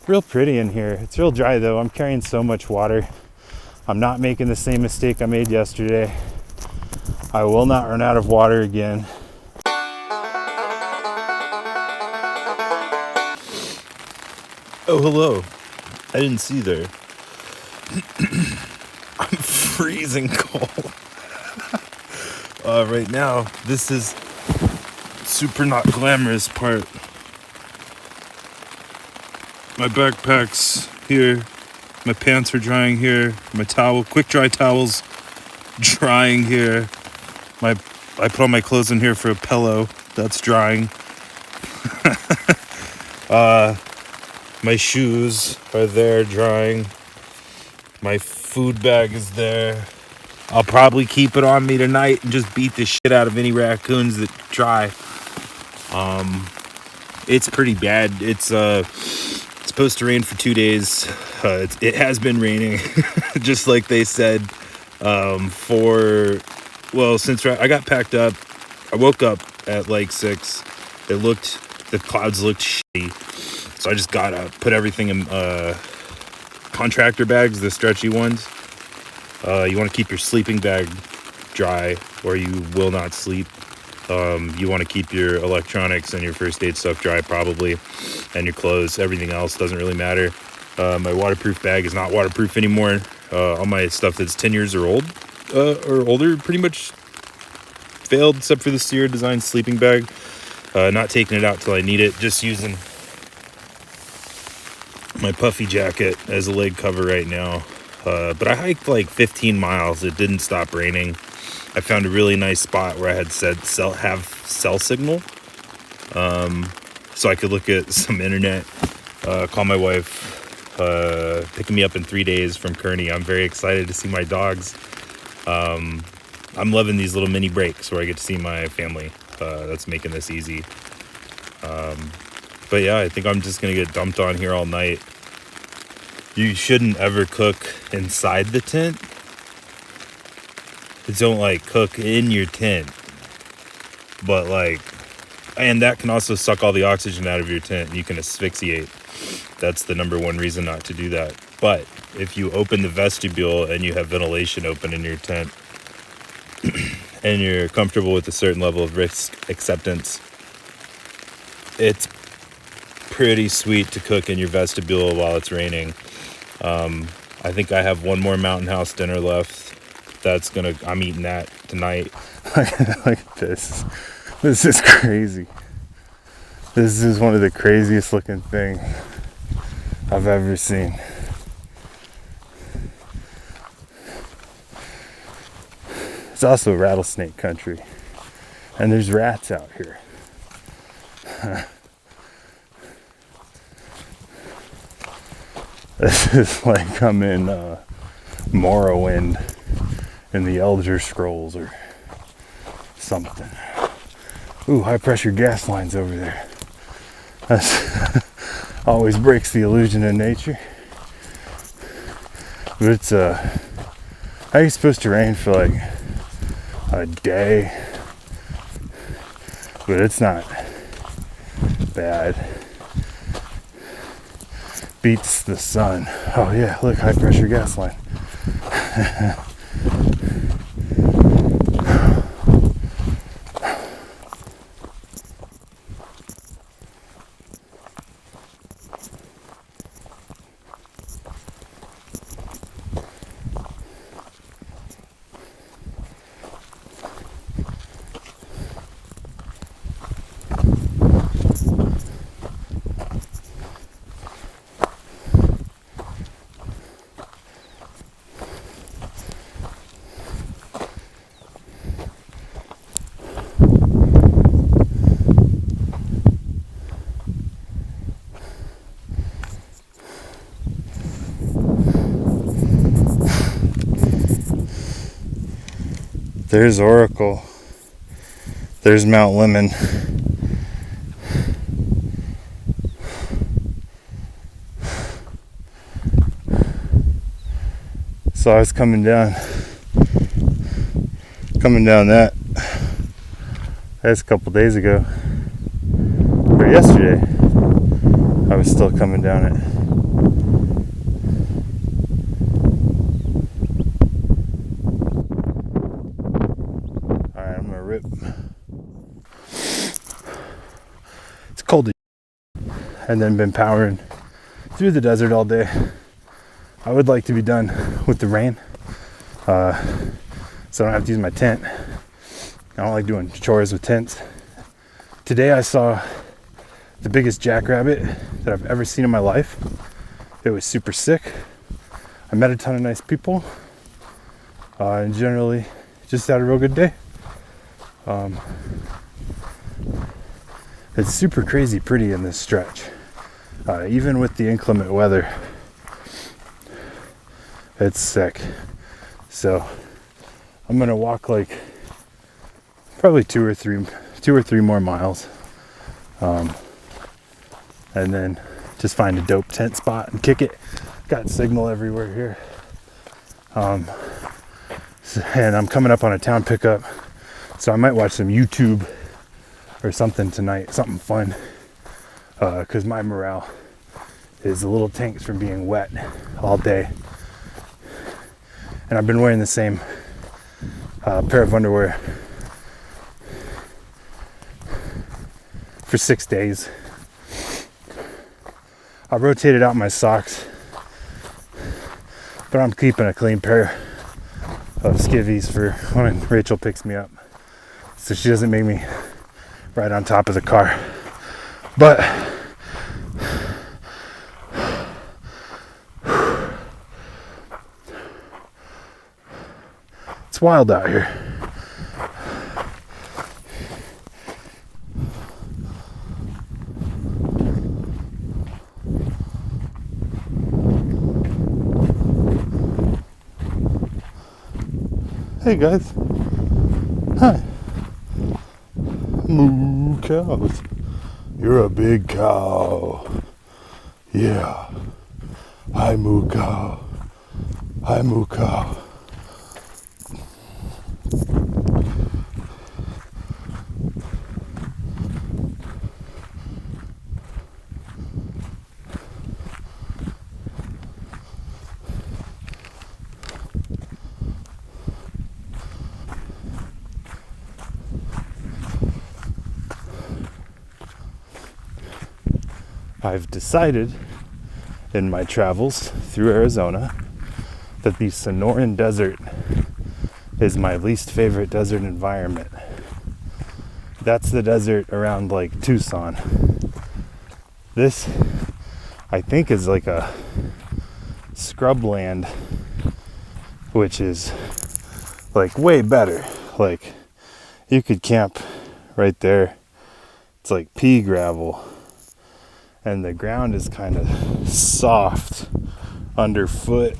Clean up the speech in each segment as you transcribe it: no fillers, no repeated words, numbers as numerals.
real pretty in here. It's real dry though. I'm carrying so much water. I'm not making the same mistake I made yesterday. I will not run out of water again. Oh, hello. I didn't see there. I'm freezing cold. Right now, this is super not glamorous part. My backpack's here. My pants are drying here. My towel, quick dry towels, drying here. I put all my clothes in here for a pillow. That's drying. My shoes are there drying. My food bag is there. I'll probably keep it on me tonight and just beat the shit out of any raccoons that try. It's pretty bad. It's supposed to rain for 2 days. It has been raining, just like they said. Since I got packed up, I woke up at like 6. The clouds looked shitty, so I just got up, put everything in contractor bags, the stretchy ones. You want to keep your sleeping bag dry, or you will not sleep. You want to keep your electronics and your first aid stuff dry, probably, and your clothes. Everything else doesn't really matter. My waterproof bag is not waterproof anymore. All my stuff that's 10 years or older pretty much failed, except for the Sierra Design sleeping bag. Not taking it out till I need it. Just using my puffy jacket as a leg cover right now. But I hiked like 15 miles. It didn't stop raining. I found a really nice spot where I had cell signal, so I could look at some internet, call my wife, picking me up in 3 days from Kearney. I'm very excited to see my dogs. I'm loving these little mini breaks where I get to see my family. That's making this easy. But yeah, I think I'm just gonna get dumped on here all night. You shouldn't ever cook inside the tent. Don't cook in your tent. But and that can also suck all the oxygen out of your tent. You can asphyxiate. That's the number one reason not to do that. But if you open the vestibule and you have ventilation open in your tent, and you're comfortable with a certain level of risk acceptance, it's pretty sweet to cook in your vestibule while it's raining. I think I have one more Mountain House dinner left. I'm eating that tonight. Look at this. This is crazy. This is one of the craziest looking things I've ever seen. It's also rattlesnake country, and there's rats out here. This is like I'm in Morrowind in the Elder Scrolls or something. Ooh, high pressure gas lines over there. That's always breaks the illusion of nature. But it's I think it's supposed to rain for like a day, but it's not bad. Beats the sun. Oh yeah, look, high pressure gas line. There's Oracle. There's Mount Lemon. So I was coming down that. That's a couple days ago. Or yesterday. I was still coming down it. and then been powering through the desert all day. I would like to be done with the rain, so I don't have to use my tent. I don't like doing chores with tents. Today I saw the biggest jackrabbit that I've ever seen in my life. It was super sick. I met a ton of nice people, and generally just had a real good day. It's super crazy pretty in this stretch, even with the inclement weather. It's sick. So I'm gonna walk like probably two or three more miles, and then just find a dope tent spot and kick it. Got signal everywhere here, and I'm coming up on a town pickup, so I might watch some YouTube or something tonight, something fun, because my morale is a little tanked from being wet all day, and I've been wearing the same pair of underwear for 6 days. I rotated out my socks, but I'm keeping a clean pair of skivvies for when Rachel picks me up, so she doesn't make me right on top of the car. But it's wild out here. Hey guys. Hi. Moo cows. You're a big cow. Yeah. Hi moo cow. Hi moo cow. I've decided in my travels through Arizona that the Sonoran Desert is my least favorite desert environment. That's the desert around like Tucson. This, I think, is like a scrubland, which is like way better. Like you could camp right there. It's like pea gravel. And the ground is kind of soft underfoot.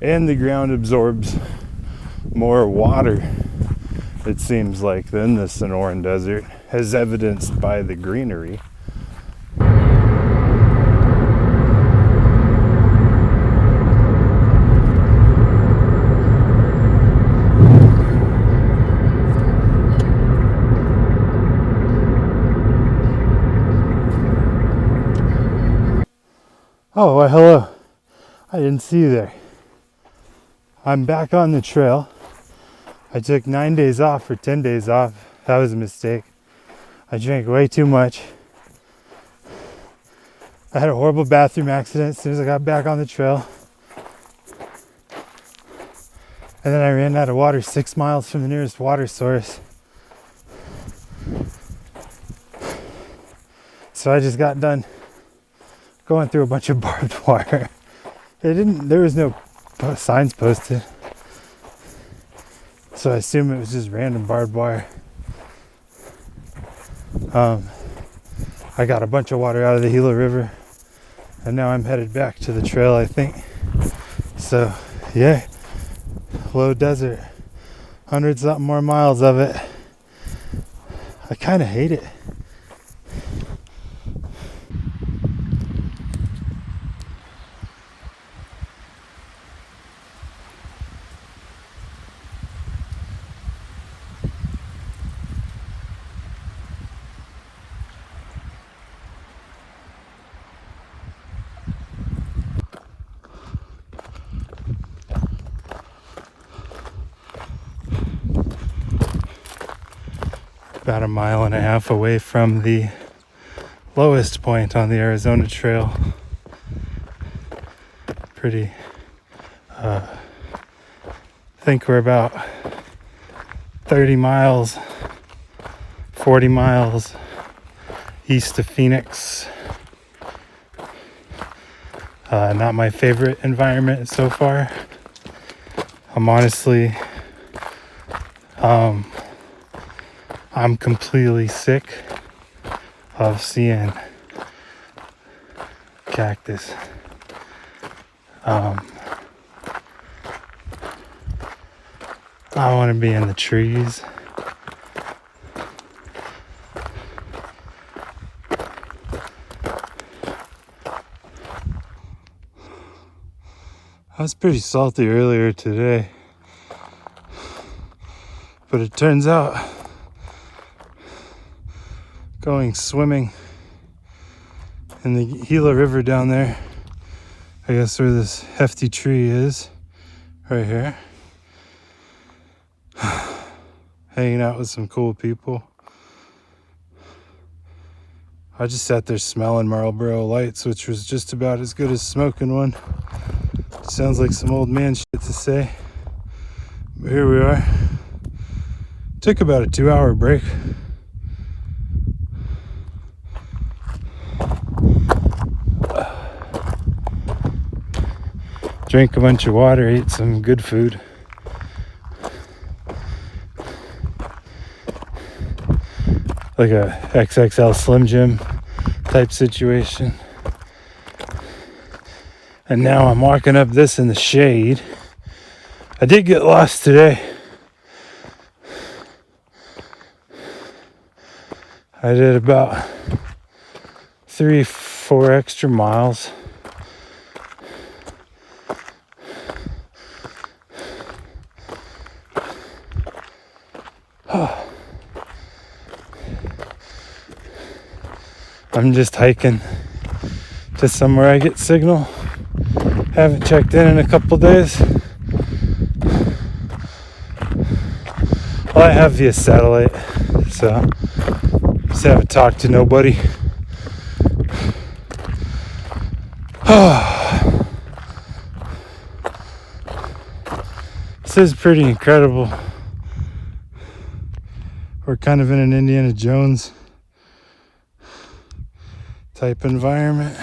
And the ground absorbs more water, it seems like, than the Sonoran Desert, as evidenced by the greenery. Oh, well, hello. I didn't see you there. I'm back on the trail. I took 9 days off or 10 days off. That was a mistake. I drank way too much. I had a horrible bathroom accident as soon as I got back on the trail. And then I ran out of water 6 miles from the nearest water source. So I just got done going through a bunch of barbed wire. There was no signs posted, so I assume it was just random barbed wire. I got a bunch of water out of the Gila River, and now I'm headed back to the trail, I think. So yeah, low desert, 100-something more miles of it. I kind of hate it. about a mile and a half away from the lowest point on the Arizona Trail. Pretty, I think we're about 30 miles, 40 miles east of Phoenix. Not my favorite environment so far. I'm honestly, I'm completely sick of seeing cactus. I want to be in the trees. I was pretty salty earlier today, but it turns out going swimming in the Gila River down there, I guess where this hefty tree is, right here, hanging out with some cool people. I just sat there smelling Marlboro Lights, which was just about as good as smoking one. Sounds like some old man shit to say, but here we are. Took about a 2-hour break. Drank a bunch of water, ate some good food. Like a XXL Slim Jim type situation. And now I'm walking up this in the shade. I did get lost today. I did about 3-4 extra miles. I'm just hiking to somewhere I get signal. Haven't checked in a couple days. Well, I have via satellite, so just haven't talked to nobody. This is pretty incredible. We're kind of in an Indiana Jones type environment.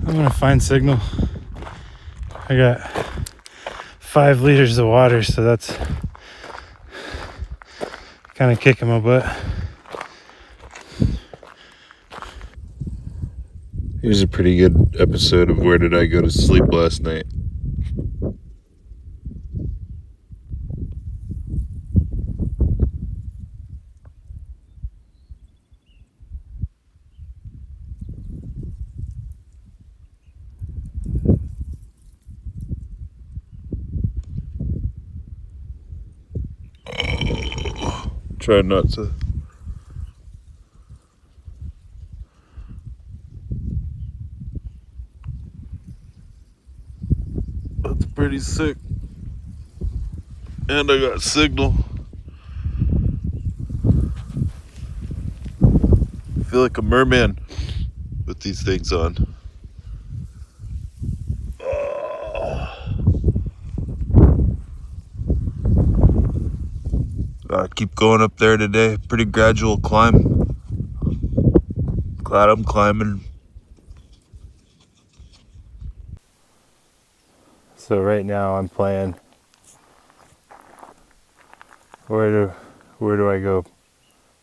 I'm gonna find signal. I got 5 liters of water, so that's kind of kicking my butt. Here's a pretty good episode of Where Did I Go to Sleep Last Night? Try not to. That's pretty sick. And I got signal. I feel like a merman with these things on. Keep going up there today. Pretty gradual climb. Glad I'm climbing. So right now I'm playing. Where do I go?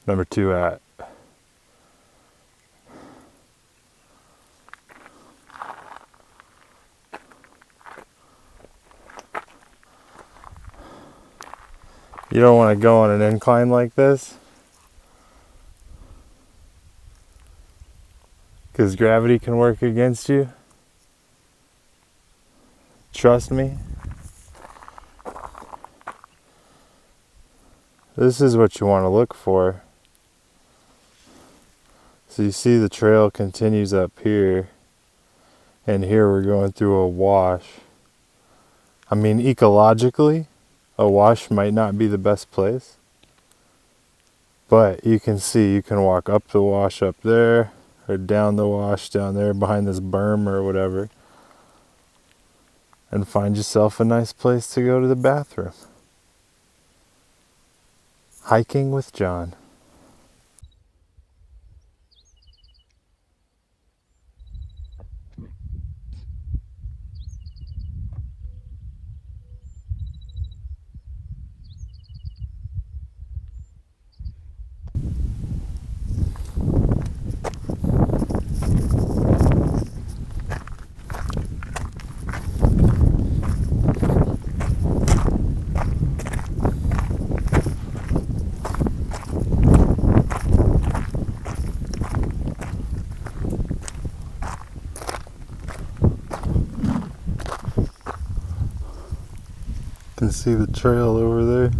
Number 2 at. You don't want to go on an incline like this, because gravity can work against you. Trust me. This is what you want to look for. So you see the trail continues up here, And here we're going through a wash. I mean, ecologically, a wash might not be the best place. But you can see, you can walk up the wash up there, or down the wash down there behind this berm or whatever, and find yourself a nice place to go to the bathroom. Hiking with John. Can see the trail over there.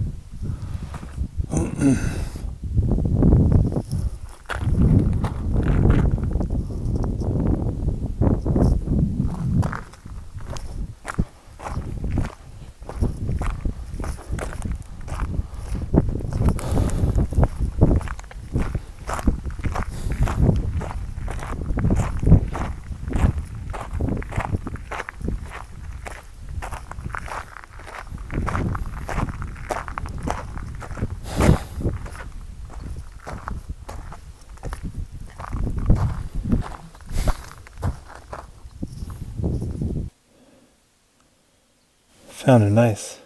Found a nice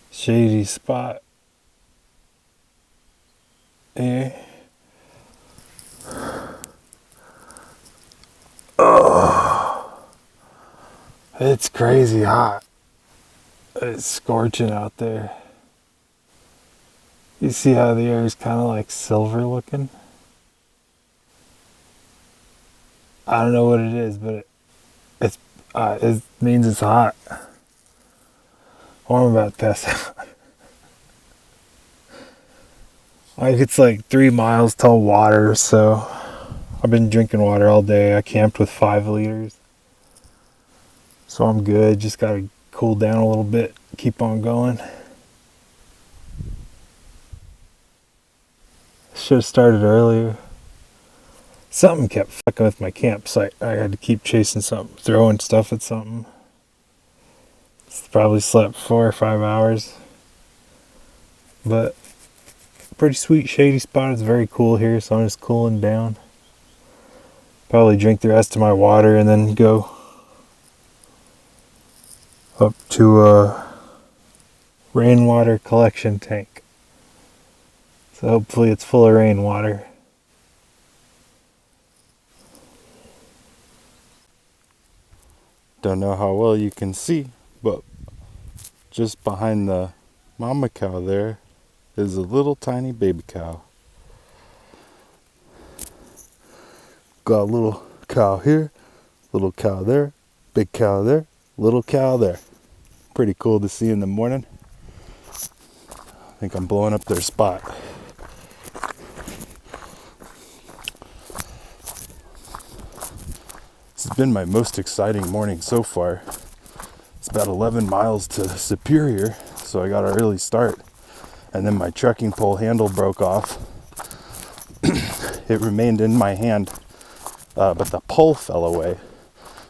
shady spot here. Oh, it's crazy hot. It's scorching out there. You see how the air is kind of like silver looking? I don't know what it is, but it means it's hot. Or I'm about to pass out. Like it's like 3 miles to water, so I've been drinking water all day. I camped with 5 liters. So I'm good. Just gotta cool down a little bit, keep on going. Should have started earlier. Something kept fucking with my campsite. I had to keep chasing something, throwing stuff at something. Probably slept 4 or 5 hours. But pretty sweet shady spot. It's very cool here, so I'm just cooling down. Probably drink the rest of my water and then go up to a rainwater collection tank. So hopefully it's full of rainwater. Don't know how well you can see, but just behind the mama cow there is a little tiny baby cow. Got a little cow here, little cow there, big cow there, little cow there. Pretty cool to see in the morning. I think I'm blowing up their spot. This has been my most exciting morning so far. It's about 11 miles to Superior, so I got an early start. And then my trekking pole handle broke off. It remained in my hand, but the pole fell away.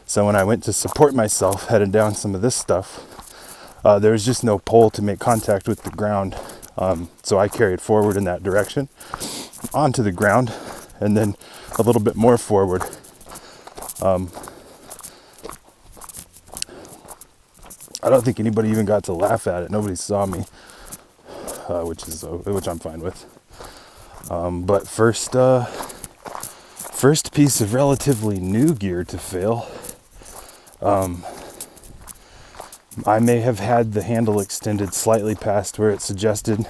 So when I went to support myself heading down some of this stuff, there was just no pole to make contact with the ground. So I carried forward in that direction, onto the ground, and then a little bit more forward. I don't think anybody even got to laugh at it. Nobody saw me, which I'm fine with. But first piece of relatively new gear to fail. I may have had the handle extended slightly past where it suggested,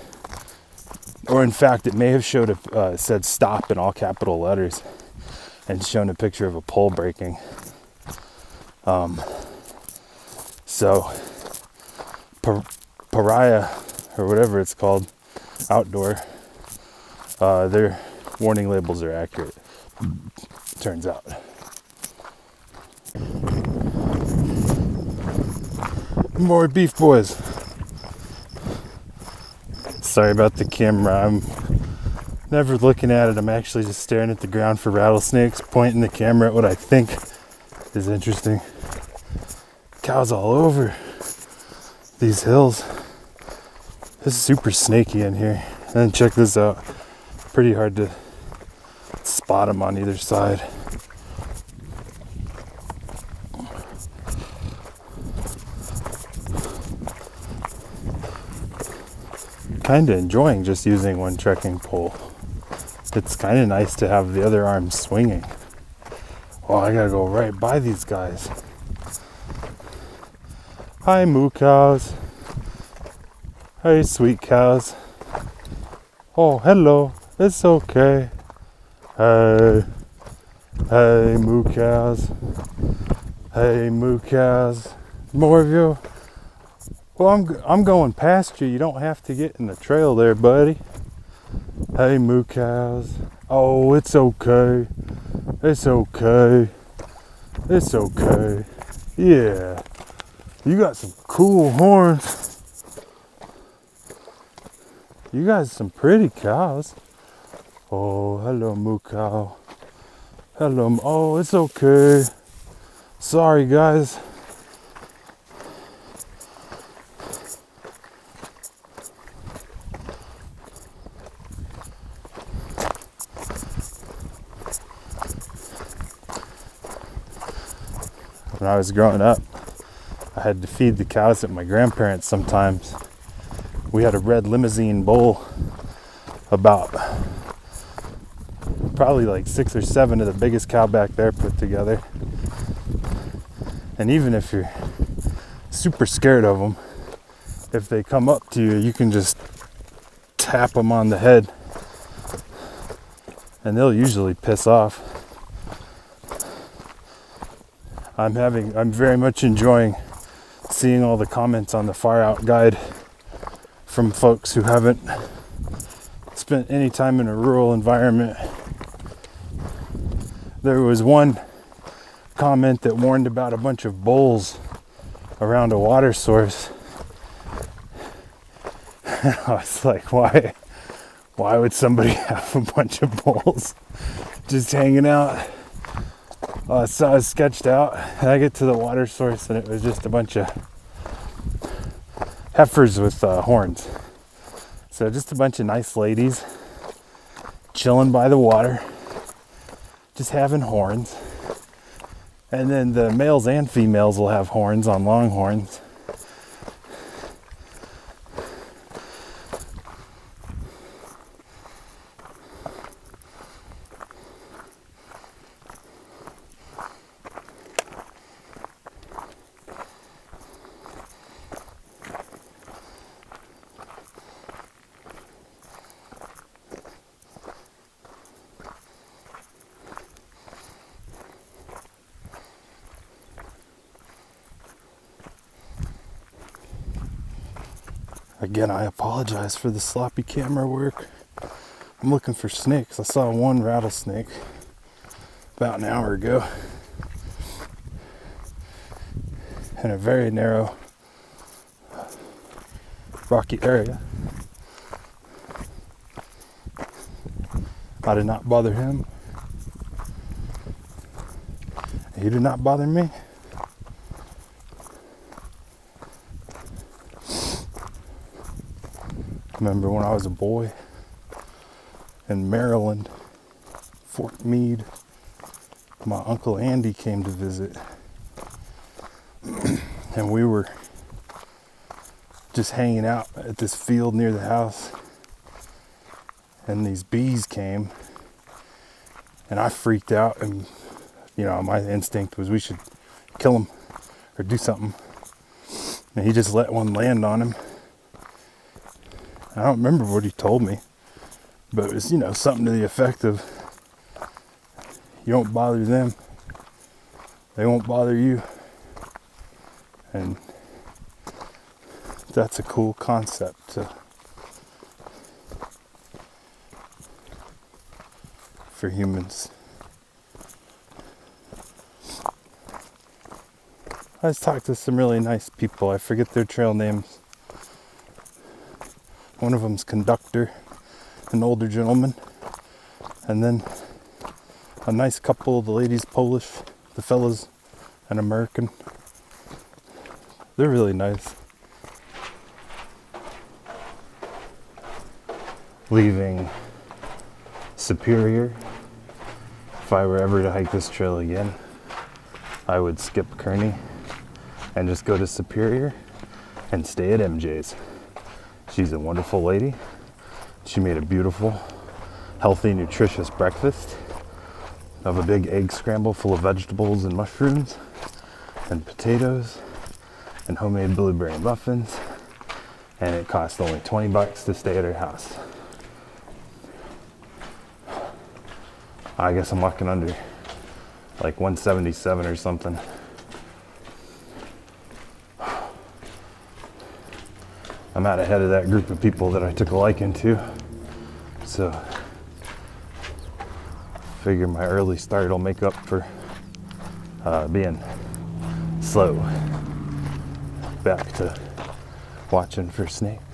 or in fact, it may have said stop in all capital letters and shown a picture of a pole breaking. So, Pariah, or whatever it's called, outdoor, their warning labels are accurate, turns out. More beef boys. Sorry about the camera. I'm never looking at it. I'm actually just staring at the ground for rattlesnakes, pointing the camera at what I think is interesting. Cows all over these hills. This is super snaky in here. And then check this out. Pretty hard to spot them on either side. Kind of enjoying just using one trekking pole. It's kind of nice to have the other arm swinging. Oh, I gotta go right by these guys. Hi, moo cows. Hey, sweet cows. Oh, hello. It's okay. Hey. Hey, moo cows. Hey, moo cows. More of you? Well, I'm going past you. You don't have to get in the trail there, buddy. Hey, moo cows. Oh, it's okay. It's okay. It's okay. Yeah. You got some cool horns. You got some pretty cows. Oh, hello, moo cow. Hello. Oh, it's okay. Sorry, guys. When I was growing up, I had to feed the cows at my grandparents sometimes. We had a red limousine bull, about probably like 6 or 7 of the biggest cow back there put together. And even if you're super scared of them, if they come up to you, you can just tap them on the head and they'll usually piss off. I'm very much enjoying seeing all the comments on the Far Out guide from folks who haven't spent any time in a rural environment. There was one comment that warned about a bunch of bulls around a water source. I was like, why would somebody have a bunch of bulls just hanging out? So I was sketched out, and I get to the water source, and it was just a bunch of heifers with horns. So just a bunch of nice ladies chilling by the water, just having horns. And then the males and females will have horns on longhorns. Again, I apologize for the sloppy camera work. I'm looking for snakes. I saw one rattlesnake about an hour ago in a very narrow, rocky area. I did not bother him. He did not bother me. Remember when I was a boy in Maryland, Fort Meade, my Uncle Andy came to visit. And we were just hanging out at this field near the house. And these bees came. And I freaked out. And, my instinct was we should kill them or do something. And he just let one land on him. I don't remember what he told me, but it was, something to the effect of, you don't bother them, they won't bother you. And that's a cool concept for humans. I just talked to some really nice people. I forget their trail names. One of them's conductor, an older gentleman, and then a nice couple. The lady's Polish, the fella's an American. They're really nice. Leaving Superior, if I were ever to hike this trail again, I would skip Kearney and just go to Superior and stay at MJ's. She's a wonderful lady. She made a beautiful, healthy, nutritious breakfast of a big egg scramble full of vegetables and mushrooms and potatoes and homemade blueberry muffins, and it cost only $20 to stay at her house. I guess I'm walking under like 177 or something. I'm out ahead of that group of people that I took a liking to, so figure my early start will make up for being slow. Back to watching for snakes.